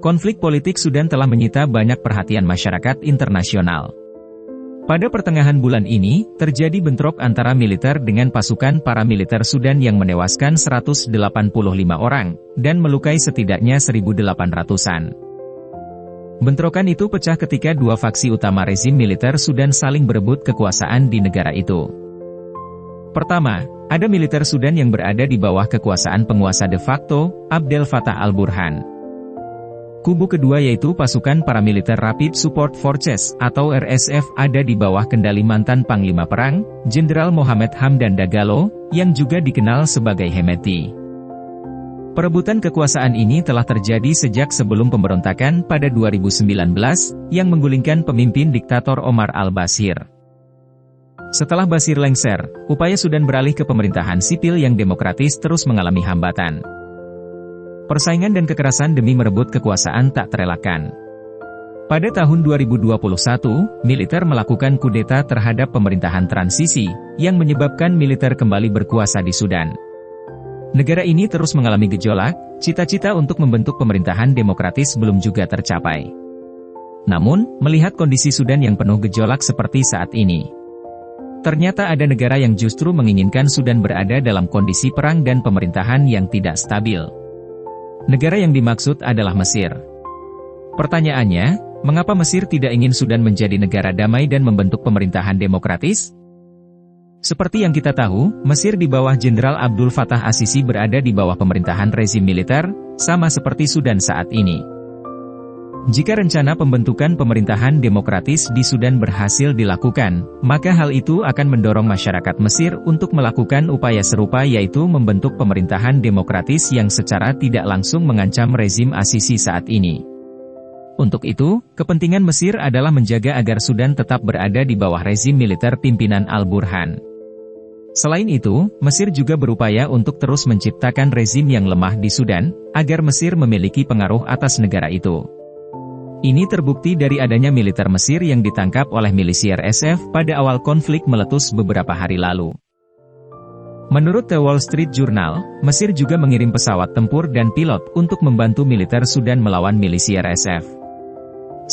Konflik politik Sudan telah menyita banyak perhatian masyarakat internasional. Pada pertengahan bulan ini, terjadi bentrok antara militer dengan pasukan paramiliter Sudan yang menewaskan 185 orang, dan melukai setidaknya 1.800-an. Bentrokan itu pecah ketika dua faksi utama rezim militer Sudan saling berebut kekuasaan di negara itu. Pertama, ada militer Sudan yang berada di bawah kekuasaan penguasa de facto, Abdel Fattah al-Burhan. Kubu kedua yaitu pasukan paramiliter Rapid Support Forces atau RSF ada di bawah kendali mantan Panglima Perang, Jenderal Mohamed Hamdan Dagalo, yang juga dikenal sebagai Hemeti. Perebutan kekuasaan ini telah terjadi sejak sebelum pemberontakan pada 2019, yang menggulingkan pemimpin diktator Omar al-Bashir. Setelah Bashir lengser, upaya Sudan beralih ke pemerintahan sipil yang demokratis terus mengalami hambatan. Persaingan dan kekerasan demi merebut kekuasaan tak terelakkan. Pada tahun 2021, militer melakukan kudeta terhadap pemerintahan transisi, yang menyebabkan militer kembali berkuasa di Sudan. Negara ini terus mengalami gejolak, cita-cita untuk membentuk pemerintahan demokratis belum juga tercapai. Namun, melihat kondisi Sudan yang penuh gejolak seperti saat ini, ternyata ada negara yang justru menginginkan Sudan berada dalam kondisi perang dan pemerintahan yang tidak stabil. Negara yang dimaksud adalah Mesir. Pertanyaannya, mengapa Mesir tidak ingin Sudan menjadi negara damai dan membentuk pemerintahan demokratis? Seperti yang kita tahu, Mesir di bawah Jenderal Abdul Fattah as-Sisi berada di bawah pemerintahan rezim militer, sama seperti Sudan saat ini. Jika rencana pembentukan pemerintahan demokratis di Sudan berhasil dilakukan, maka hal itu akan mendorong masyarakat Mesir untuk melakukan upaya serupa yaitu membentuk pemerintahan demokratis yang secara tidak langsung mengancam rezim as-Sisi saat ini. Untuk itu, kepentingan Mesir adalah menjaga agar Sudan tetap berada di bawah rezim militer pimpinan al-Burhan. Selain itu, Mesir juga berupaya untuk terus menciptakan rezim yang lemah di Sudan, agar Mesir memiliki pengaruh atas negara itu. Ini terbukti dari adanya militer Mesir yang ditangkap oleh milisi RSF pada awal konflik meletus beberapa hari lalu. Menurut The Wall Street Journal, Mesir juga mengirim pesawat tempur dan pilot untuk membantu militer Sudan melawan milisi RSF.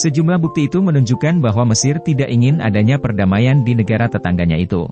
Sejumlah bukti itu menunjukkan bahwa Mesir tidak ingin adanya perdamaian di negara tetangganya itu.